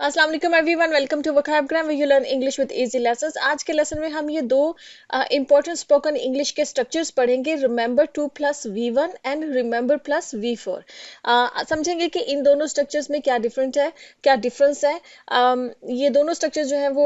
अस्सलाम वालेकुम everyone, welcome to vocabulary way you learn English with easy lessons. आज के लेसन में हम ये दो इंपॉर्टेंट स्पोकन इंग्लिश के स्ट्रक्चर्स पढ़ेंगे, remember to plus V one and remember plus वी4। समझेंगे कि इन दोनों स्ट्रक्चर्स में क्या डिफरेंस है। ये दोनों स्ट्रक्चर जो है वो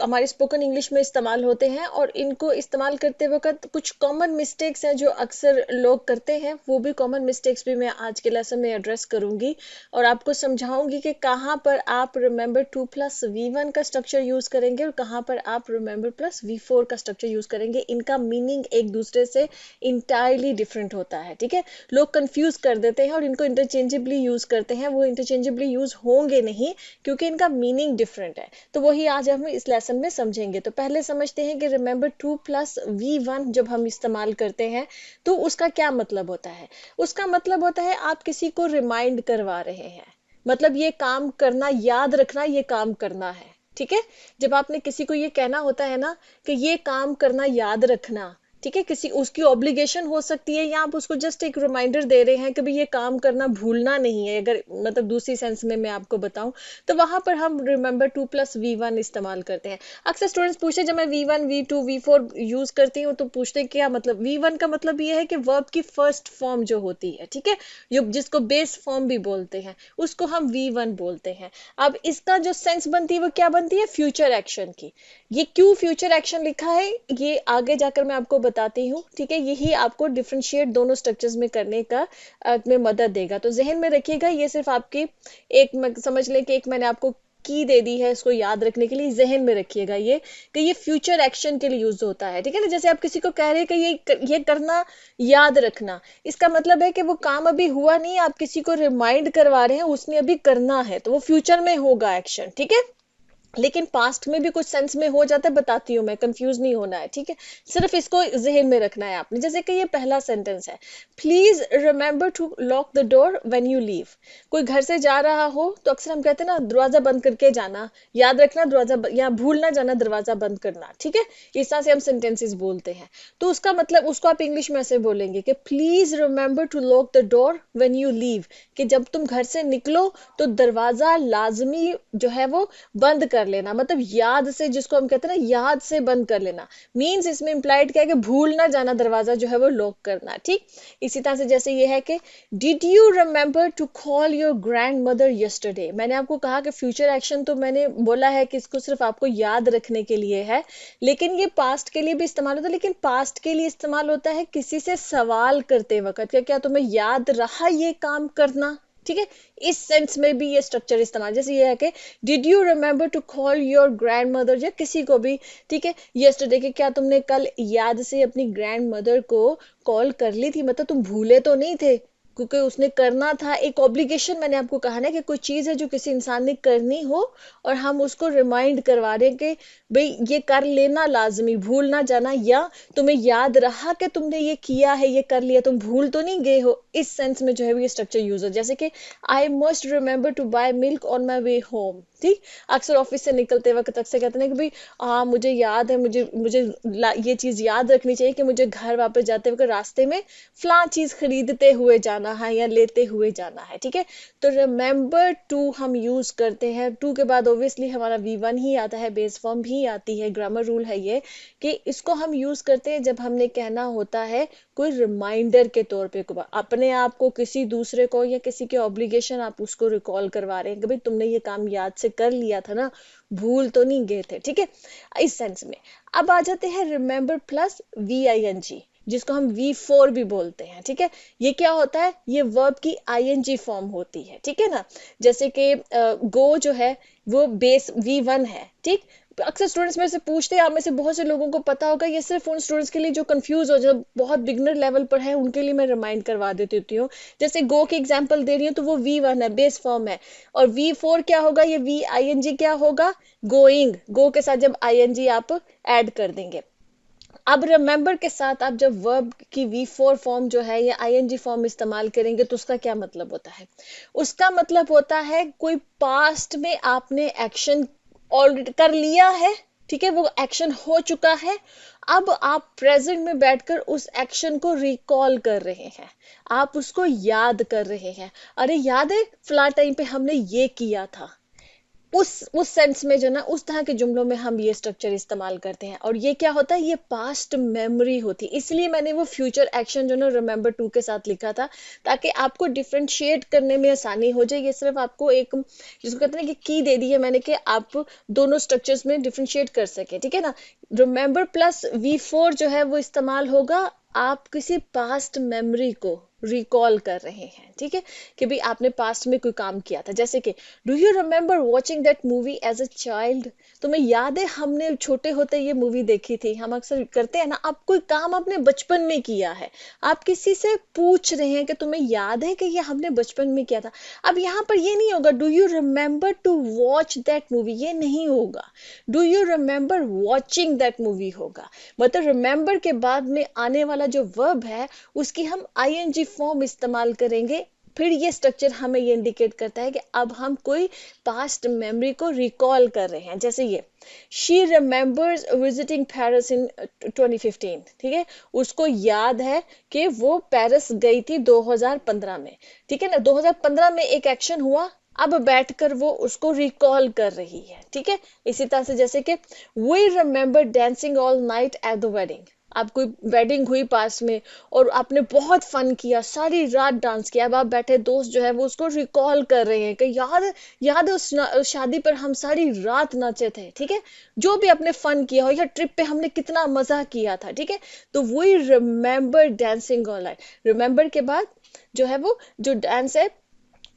हमारे स्पोकन इंग्लिश में इस्तेमाल होते हैं और इनको इस्तेमाल करते वक्त कुछ कॉमन मिस्टेक्स हैं जो अक्सर लोग करते हैं। वो भी कॉमन मिस्टेक्स भी मैं आज के लेसन में एड्रेस करूंगी और आपको समझाऊंगी कि कहाँ पर आप रिमेंबर टू प्लस वी1 का स्ट्रक्चर यूज करेंगे और कहाँ पर आप रिमेंबर प्लस वी4 का स्ट्रक्चर यूज करेंगे। इनका मीनिंग एक दूसरे से इंटायरली डिफरेंट होता है, ठीक है। लोग कंफ्यूज कर देते हैं और इनको इंटरचेंजेबली यूज करते हैं। वो इंटरचेंजेबली यूज होंगे नहीं क्योंकि इनका मीनिंग डिफरेंट है। तो वही आज हम इस लेसन में समझेंगे। तो पहले समझते हैं कि रिमेंबर टू प्लस वी1 जब हम इस्तेमाल करते हैं तो उसका क्या मतलब होता है। उसका मतलब होता है आप किसी को रिमाइंड करवा रहे हैं, मतलब ये काम करना, याद रखना, ये काम करना है, ठीक है। जब आपने किसी को ये कहना होता है ना कि ये काम करना याद रखना, ठीक है, किसी उसकी ऑब्लिगेशन हो सकती है या आप उसको जस्ट एक रिमाइंडर दे रहे हैं कि भाई ये काम करना भूलना नहीं है, अगर मतलब दूसरी सेंस में मैं आपको बताऊं तो वहां पर हम रिमेंबर टू प्लस वी1 इस्तेमाल करते हैं। अक्सर स्टूडेंट्स पूछते जब मैं वी1 वी2 वी4 यूज करती हूँ तो पूछते क्या मतलब। वी1 का मतलब ये है कि वर्ब की फर्स्ट फॉर्म जो होती है, ठीक है, जो जिसको बेस फॉर्म भी बोलते हैं, उसको हम वी1 बोलते हैं। अब इसका जो सेंस बनती है वो क्या बनती है, फ्यूचर एक्शन की। ये क्यों फ्यूचर एक्शन लिखा है ये आगे जाकर मैं आपको बताती हूँ, ठीक है। यही आपको डिफरेंशिएट दोनों स्ट्रक्चर्स में करने का में मदद देगा। तो जहन में रखिएगा, ये सिर्फ आपकी एक समझ लें कि एक मैंने आपको की दे दी है इसको याद रखने के लिए। जहन में रखिएगा ये कि ये फ्यूचर एक्शन के लिए यूज होता है, ठीक है ना। जैसे आप किसी को कह रहे हैं कि ये करना याद रखना, इसका मतलब है कि वो काम अभी हुआ नहीं, आप किसी को रिमाइंड करवा रहे हैं, उसने अभी करना है, तो वो फ्यूचर में होगा एक्शन, ठीक है। लेकिन पास्ट में भी कुछ सेंस में हो जाता है, बताती हूँ मैं, कंफ्यूज नहीं होना है, ठीक है। सिर्फ इसको जहन में रखना है आपने। जैसे कि ये पहला सेंटेंस है, please remember to lock the door when you leave. कोई घर से जा रहा हो तो अक्सर हम कहते हैं ना दरवाजा बंद करके जाना, याद रखना दरवाजा या भूल ना जाना दरवाजा बंद करना, ठीक है। इस तरह से हम सेंटेंसेस बोलते हैं। तो उसका मतलब उसको आप इंग्लिश में ऐसे बोलेंगे कि please remember to lock the door when you leave, कि जब तुम घर से निकलो तो दरवाजा लाजमी जो है वो बंद कर लेना। मतलब याद से, जिसको हम कहते हैं ना याद से बंद कर लेना, मीन्स इसमें इंप्लाइड क्या है कि भूल ना जाना दरवाजा जो है वो लॉक करना, ठीक। इसी तरह से जैसे ये है कि did you remember to call your grandmother yesterday. मैंने आपको कहा कि फ्यूचर एक्शन तो मैंने बोला है कि इसको सिर्फ आपको याद रखने के लिए है, लेकिन ये पास्ट के लिए भी इस्तेमाल होता है। लेकिन पास्ट के लिए इस्तेमाल होता है किसी से सवाल करते वक्त, क्या क्या तुम्हें याद रहा ये काम करना, ठीक है। इस सेंस में भी ये स्ट्रक्चर इस्तेमाल, जैसे ये है कि did you remember to call your grandmother, या किसी को भी, ठीक है, यस्टरडे के क्या तुमने कल याद से अपनी ग्रैंड मदर को कॉल कर ली थी, मतलब तुम भूले तो नहीं थे, क्योंकि उसने करना था। एक ऑब्लिगेशन, मैंने आपको कहा ना कि कोई चीज है जो किसी इंसान ने करनी हो और हम उसको रिमाइंड करवा रहे हैं कि भाई ये कर लेना लाजमी, भूल ना जाना, या तुम्हें याद रहा कि तुमने ये किया है, ये कर लिया, तुम भूल तो नहीं गए हो। इस सेंस में जो है ये स्ट्रक्चर यूज हो। जैसे कि I must remember to buy milk on my way home, ठीक। अक्सर ऑफिस से निकलते वक्त अक्सर कहते हैं कि भाई हाँ मुझे याद है, मुझे मुझे ये चीज याद रखनी चाहिए कि मुझे घर वापस जाते वक्त रास्ते में फलां चीज खरीदते हुए जाना है या लेते हुए जाना है, ठीक है। तो रिमेंबर टू हम यूज करते हैं। टू के बाद ऑब्वियसली हमारा वी1 ही आता है, बेस फॉर्म भी आती है। ग्रामर रूल है ये कि इसको हम यूज करते हैं जब हमने कहना होता है कोई रिमाइंडर के तौर पे, अपने आप को, किसी दूसरे को या किसी के ऑब्लिगेशन आप उसको रिकॉल करवा रहे हैं कि भाई तुमने ये काम याद से कर लिया था ना, भूल तो नहीं गए थे, ठीक है, इस सेंस में। अब आ जाते हैं रिमेंबर प्लस वी-आई-एन-जी, जिसको हम वी4 भी बोलते हैं, ठीक है। ये क्या होता है, ये वर्ब की आईएनजी फॉर्म होती है, ठीक है ना। जैसे कि गो जो है वो बेस वी1 है, ठीक। अक्सर स्टूडेंट्स में से पूछते हैं, आप में से बहुत से लोगों को पता होगा, ये सिर्फ उन स्टूडेंट्स के लिए जो कंफ्यूज हो, जो बहुत बिगनर लेवल पर है, उनके लिए मैं रिमाइंड करवा देती हूँ। जैसे गो की एग्जांपल दे रही हूँ तो वो वी1 है, बेस फॉर्म है, और वी4 क्या होगा, ये वी आईएनजी क्या होगा, गोइंग। गो के साथ जब आईएनजी आप ऐड कर देंगे। अब रिमेंबर के साथ आप जब वर्ब की वी4 फॉर्म जो है या आईएनजी फॉर्म इस्तेमाल करेंगे तो उसका क्या मतलब होता है। उसका मतलब होता है कोई पास्ट में आपने एक्शन ऑलरेडी कर लिया है, ठीक है, वो एक्शन हो चुका है। अब आप प्रेजेंट में बैठकर उस एक्शन को रिकॉल कर रहे हैं, आप उसको याद कर रहे हैं। अरे याद है फला टाइम पे हमने ये किया था, उस सेंस में जो ना उस तरह के जुमलों में हम ये स्ट्रक्चर इस्तेमाल करते हैं। और ये क्या होता है, ये पास्ट मेमोरी होती है, इसलिए मैंने वो फ्यूचर एक्शन जो ना रिमेंबर टू के साथ लिखा था, ताकि आपको डिफ्रेंशिएट करने में आसानी हो जाए। ये सिर्फ आपको एक, जिसको कहते हैं कि की दे दी है मैंने, कि आप दोनों स्ट्रक्चर्स में डिफ्रेंशिएट कर सके, ठीक है ना। रिमेंबर प्लस V4 जो है वो इस्तेमाल होगा, आप किसी पास्ट मेमोरी को रिकॉल कर रहे हैं, ठीक है, कि भाई आपने पास्ट में कोई काम किया था। जैसे कि do you remember watching that movie as a child, तुम्हें याद है हमने छोटे होते ये मूवी देखी थी। हम अक्सर करते हैं ना, आप कोई काम आपने बचपन में किया है, आप किसी से पूछ रहे हैं कि तुम्हें याद है कि ये हमने बचपन में किया था। अब यहाँ पर ये नहीं होगा do you remember to watch that movie, ये नहीं होगा, do you remember watching that movie होगा। मतलब रिमेम्बर के बाद में आने वाला जो वर्ब है उसकी हम आईएनजी फॉर्म इस्तेमाल करेंगे। फिर ये स्ट्रक्चर हमें ये इंडिकेट करता है कि अब हम कोई पास्ट मेमोरी को रिकॉल कर रहे हैं। जैसे ये शी रिमेम्बर्स विजिटिंग पेरिस इन 2015, ठीक है, उसको याद है कि वो पेरिस गई थी 2015 में, ठीक है ना। 2015 में एक एक्शन हुआ, अब बैठकर वो उसको रिकॉल कर रही है, ठीक है। इसी तरह से जैसे कि we remember dancing all night at the wedding, आप कोई वेडिंग हुई पास में और आपने बहुत फन किया, सारी रात डांस किया, अब आप बैठे दोस्त जो है वो उसको रिकॉल कर रहे हैं कि याद याद है उस शादी पर हम सारी रात नाचे थे, ठीक है, जो भी आपने फन किया हो, या ट्रिप पे हमने कितना मजा किया था, ठीक है। तो we remember dancing all night, remember के बाद जो है वो जो डांस है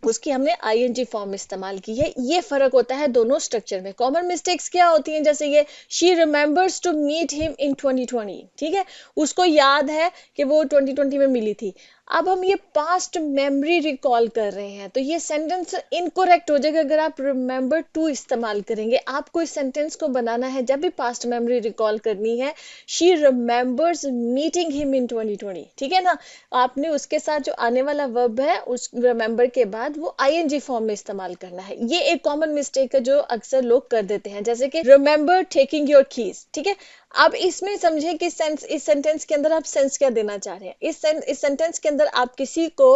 उसकी हमने आईएनजी फॉर्म इस्तेमाल की है। ये फर्क होता है दोनों स्ट्रक्चर में। कॉमन मिस्टेक्स क्या होती हैं, जैसे ये she remembers to meet him in 2020, ठीक है, उसको याद है कि वो 2020 में मिली थी। अब हम ये पास्ट मेमोरी रिकॉल कर रहे हैं, तो ये सेंटेंस इनकरेक्ट हो जाएगा अगर आप रिमेम्बर टू इस्तेमाल करेंगे। आपको इस सेंटेंस को बनाना है जब भी पास्ट मेमोरी रिकॉल करनी है, she remembers meeting him in 2020, ठीक है ना। आपने उसके साथ जो आने वाला वर्ब है उस रिमेम्बर के बाद वो आईएनजी फॉर्म में इस्तेमाल करना है। ये एक कॉमन मिस्टेक है जो अक्सर लोग कर देते हैं, जैसे कि रिमेम्बर टेकिंग योर कीज, ठीक है। अब इसमें समझे कि इस सेंटेंस के अंदर आप सेंस क्या देना चाह रहे हैं। इस सेंटेंस के अंदर आप किसी को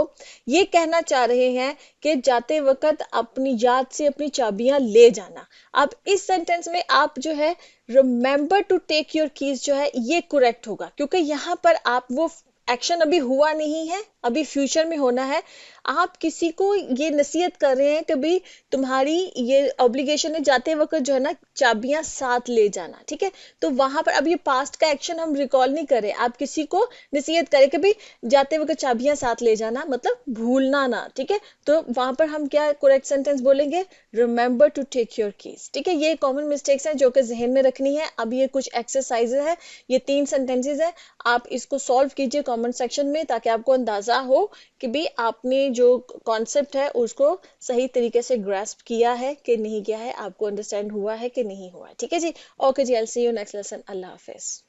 ये कहना चाह रहे हैं कि जाते वक्त अपनी याद से अपनी चाबियां ले जाना। अब इस सेंटेंस में आप जो है remember to take your keys जो है ये करेक्ट होगा, क्योंकि यहाँ पर आप वो एक्शन अभी हुआ नहीं है, अभी फ्यूचर में होना है। आप किसी को ये नसीहत कर रहे हैं कि भाई तुम्हारी ये ऑब्लिगेशन है जाते वक्त जो है ना चाबियां साथ ले जाना, ठीक है। तो वहां पर अब ये पास्ट का एक्शन हम रिकॉल नहीं करें, आप किसी को नसीहत करें कि भाई जाते वक्त चाबियां साथ ले जाना, मतलब भूलना ना, ठीक है। तो वहां पर हम क्या करेक्ट सेंटेंस बोलेंगे, remember to take your keys, ठीक है। ये कॉमन मिस्टेक्स हैं जो कि जहन में रखनी है। अब ये कुछ एक्सरसाइज है, ये 3 सेंटेंसेस है, आप इसको सॉल्व कीजिए कमेंट सेक्शन में, ताकि आपको अंदाजा हो कि भी आपने जो कॉन्सेप्ट है उसको सही तरीके से ग्रास्प किया है कि नहीं किया है, आपको अंडरस्टैंड हुआ है कि नहीं हुआ है, ठीक है जी। ओके जी, I will see you next lesson. अल्लाह हाफिज।